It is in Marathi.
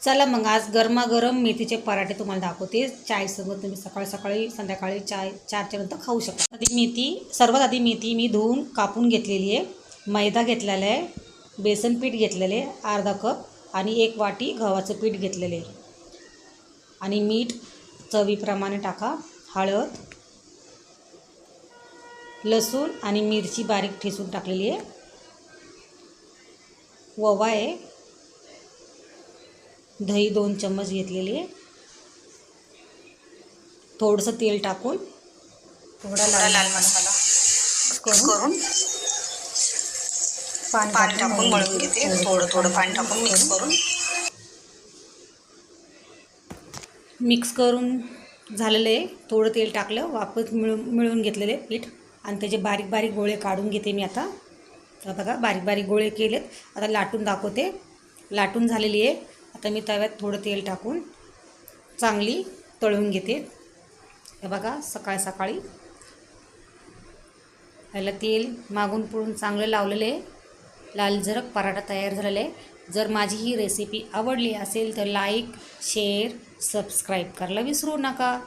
चला मग आज गरमागरम मेथीचे पराठे तुम्हाला दाखवते. चायसोबत तुम्ही सकाळी सकाळी संध्याकाळी चारच्या नंतर खाऊ शकता. सर्वात आधी मेथी मी धुवून कापून घेतलेली आहे. मैदा घेतलेला आहे, बेसन पीठ घेतलेले अर्धा कप आणि 1 वाटी गव्हाचं पीठ घेतलेले आणि मीठ चवीप्रमाणे टाका. हळद, लसूण आणि मिरची बारीक ठेचून टाकलेली आहे. ओवा आहे, दही 2 चम्मच घेतलेली आहे. थोडंसं तेल टाकून थोडा लाल मसाला करून पाणी टाकून मळून घेते. थोडं पाणी टाकून मिक्स करून झालेलं आहे. थोडं तेल टाकलं, वापस मिळून घेतलेले पीठ आणि त्याचे बारीक बारीक गोळे काढून घेते मी आता. बघा बारीक बारीक गोळे केलेत. आता लाटून दाखवते. लाटून झालेली आहे. आता मी तव्यात थोडं तेल टाकून चांगली तळून घेते. हे बघा सकाळी सकाळी याला तेल मागून पुढून चांगलं लावलेलं आहे. लालझरक पराठा तयार झालेला आहे. जर माझी ही रेसिपी आवडली असेल तर लाईक, शेअर, सबस्क्राईब करायला विसरू नका.